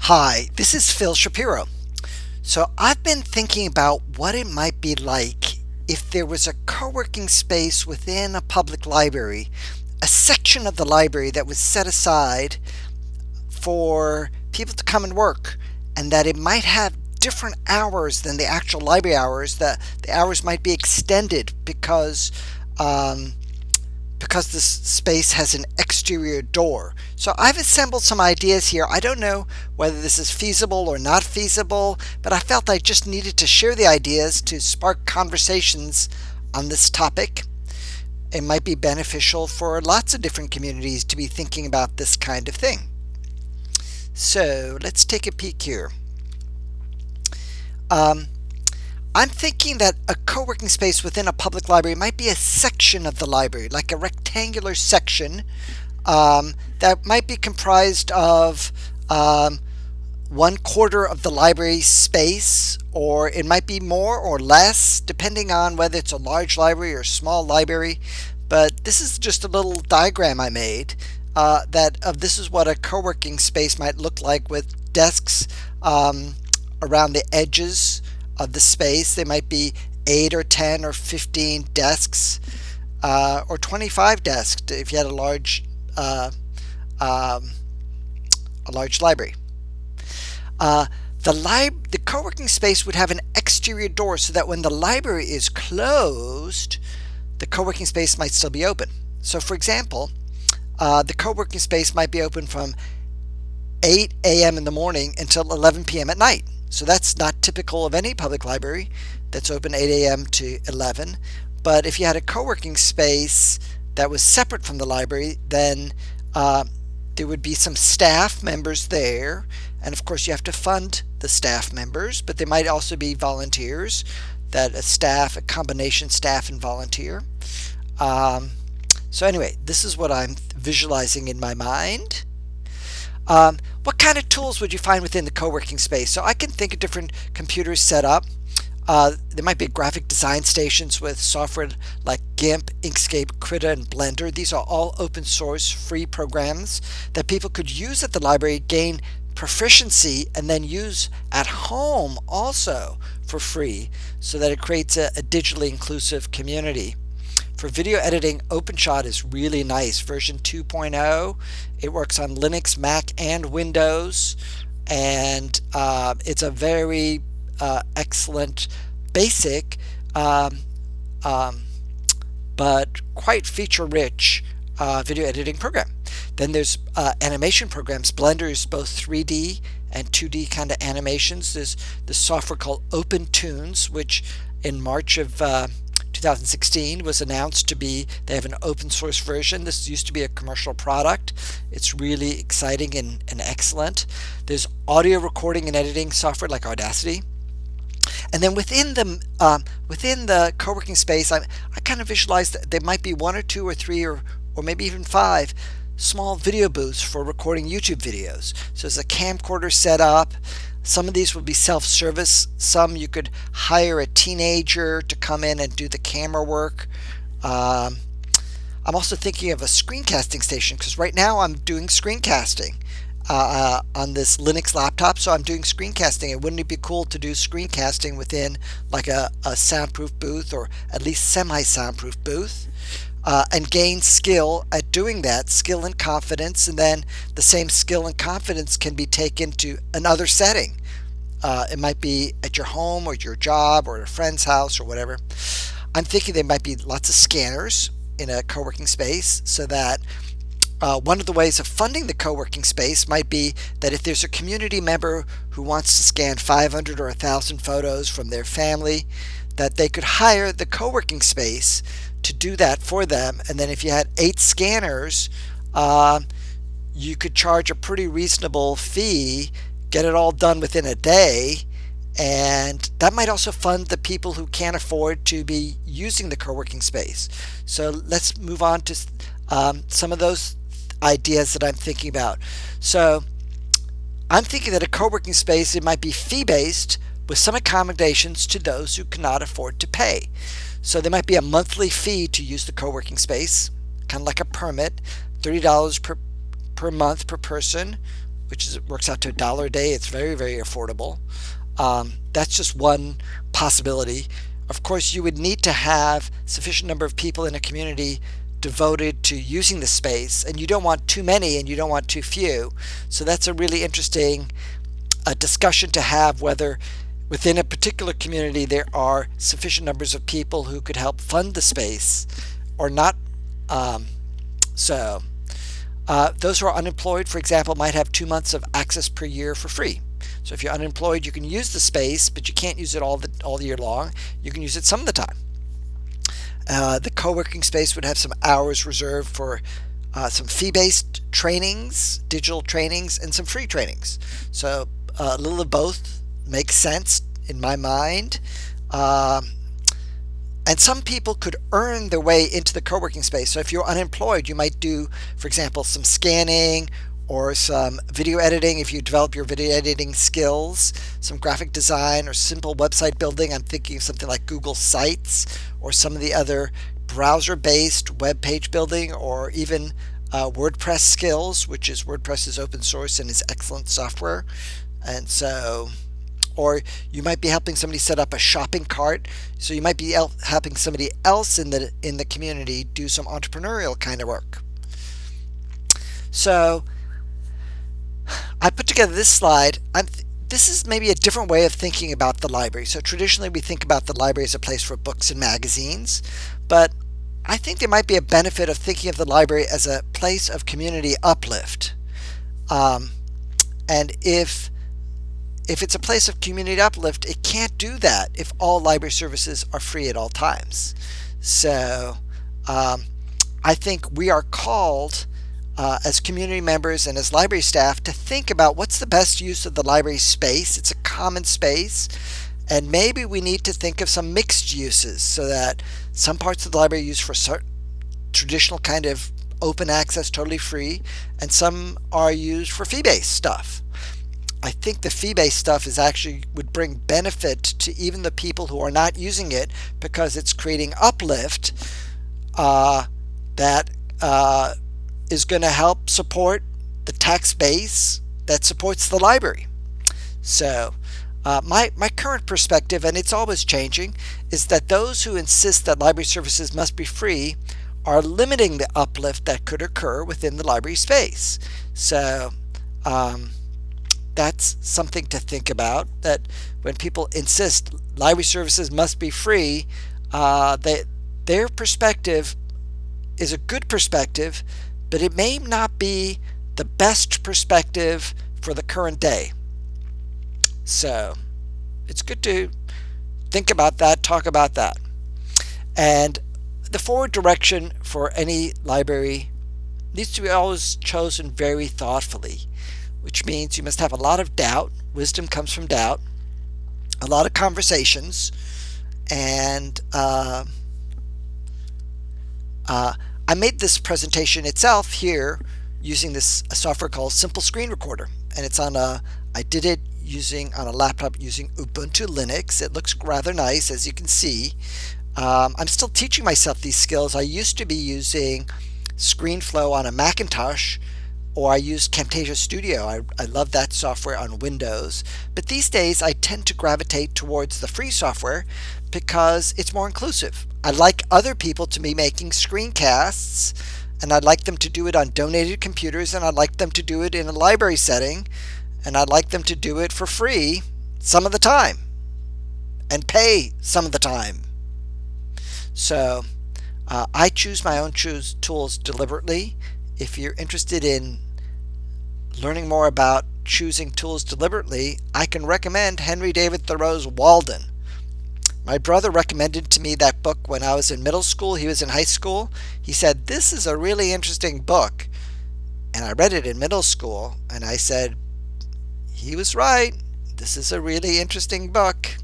Hi, this is Phil Shapiro. So I've been thinking about what it might be like if there was a co-working space within a public library, a section of the library that was set aside for people to come and work, and that it might have different hours than the actual library hours, that the hours might be extended um, because this space has an exterior door. So I've assembled some ideas here. I don't know whether this is feasible or not feasible, but I felt I just needed to share the ideas to spark conversations on this topic. It might be beneficial for lots of different communities to be thinking about this kind of thing. So let's take a peek here. Um, I'm thinking that a co-working space within a public library might be a section of the library, like a rectangular section that might be comprised of 1/4 of the library space, or it might be more or less, depending on whether it's a large library or a small library. But this is just a little diagram I made this is what a co-working space might look like, with desks around the edges of the space. They might be 8 or 10 or 15 desks, or 25 desks if you had uh, um, a large library. The co-working space would have an exterior door so that when the library is closed, the co-working space might still be open. So, for example, the co-working space might be open from 8 a.m. in the morning until 11 p.m. at night. So that's not typical of any public library that's open 8 a.m. to 11. But if you had a co-working space that was separate from the library, then there would be some staff members there. And of course, you have to fund the staff members, but there might also be volunteers, a combination staff and volunteer. So anyway, this is what I'm visualizing in my mind. What kind of tools would you find within the co-working space? So I can think of different computers set up. There might be graphic design stations with software like GIMP, Inkscape, Krita, and Blender. These are all open source free programs that people could use at the library, gain proficiency, and then use at home also for free, so that it creates a digitally inclusive community. For video editing, OpenShot is really nice. Version 2.0. It works on Linux, Mac, and Windows, and it's a very excellent, basic, but quite feature-rich video editing program. Then there's animation programs. Blender is both 3D and 2D kind of animations. There's the software called OpenTunes, which in March of 2016 was announced to be, they have an open source version. This used to be a commercial product. It's really exciting and excellent. There's audio recording and editing software like Audacity. And then within the co-working space, I kind of visualize that there might be 1 or 2 or 3 or maybe even 5 small video booths for recording YouTube videos. So there's a camcorder set up. Some of these would be self-service. Some you could hire a teenager to come in and do the camera work. I'm also thinking of a screencasting station, because right now I'm doing screencasting on this Linux laptop. So I'm doing screencasting, and wouldn't it be cool to do screencasting within like a soundproof booth, or at least semi-soundproof booth? And gain skill at doing that, skill and confidence, and then the same skill and confidence can be taken to another setting. It might be at your home or your job or at a friend's house or whatever. I'm thinking there might be lots of scanners in a co-working space, so that one of the ways of funding the co-working space might be that if there's a community member who wants to scan 500 or 1,000 photos from their family, that they could hire the co-working space to do that for them. And then if you had 8 scanners, you could charge a pretty reasonable fee, get it all done within a day, and that might also fund the people who can't afford to be using the co-working space. So let's move on to some of those ideas that I'm thinking about. So I'm thinking that a co-working space, it might be fee-based with some accommodations to those who cannot afford to pay. So there might be a monthly fee to use the co-working space, kind of like a permit, $30 per month per person, which is works out to $1 a day. It's very, very affordable. That's just one possibility. Of course, you would need to have sufficient number of people in a community devoted to using the space, and you don't want too many and you don't want too few. So that's a really interesting discussion to have, whether within a particular community there are sufficient numbers of people who could help fund the space or not. So those who are unemployed, for example, might have 2 months of access per year for free. So if you're unemployed, you can use the space, but you can't use it all year long. You can use it some of the time. The co-working space would have some hours reserved for some fee-based trainings, digital trainings, and some free trainings. So a little of both makes sense in my mind. And some people could earn their way into the co-working space. So if you're unemployed, you might do, for example, some scanning or some video editing if you develop your video editing skills, some graphic design or simple website building. I'm thinking of something like Google Sites or some of the other browser-based web page building, or even WordPress skills, which is WordPress is open source and is excellent software. And so, or you might be helping somebody set up a shopping cart. So you might be helping somebody else in the community do some entrepreneurial kind of work. So I put together this slide. This is maybe a different way of thinking about the library. So traditionally we think about the library as a place for books and magazines, but I think there might be a benefit of thinking of the library as a place of community uplift. And if it's a place of community uplift, it can't do that if all library services are free at all times. So I think we are called as community members and as library staff to think about what's the best use of the library space. It's a common space, and maybe we need to think of some mixed uses so that some parts of the library are used for traditional kind of open access, totally free, and some are used for fee-based stuff. I think the fee-based stuff would bring benefit to even the people who are not using it, because it's creating uplift that is going to help support the tax base that supports the library. So my current perspective, and it's always changing, is that those who insist that library services must be free are limiting the uplift that could occur within the library space. So that's something to think about, that when people insist library services must be free, their perspective is a good perspective, but it may not be the best perspective for the current day. So it's good to think about that, talk about that. And the forward direction for any library needs to be always chosen very thoughtfully, which means you must have a lot of doubt. Wisdom comes from doubt, a lot of conversations, and I made this presentation itself here using this software called Simple Screen Recorder, and it's on I did it on a laptop using Ubuntu Linux. It looks rather nice, as you can see. I'm still teaching myself these skills. I used to be using ScreenFlow on a Macintosh, or I used Camtasia Studio. I love that software on Windows. But these days I tend to gravitate towards the free software because it's more inclusive. I like other people to be making screencasts, and I'd like them to do it on donated computers, and I'd like them to do it in a library setting, and I'd like them to do it for free some of the time and pay some of the time. So I choose my own tools deliberately. If you're interested in learning more about choosing tools deliberately, I can recommend Henry David Thoreau's Walden. My brother recommended to me that book when I was in middle school. He was in high school. He said, "This is a really interesting book." And I read it in middle school, and I said, he was right. This is a really interesting book.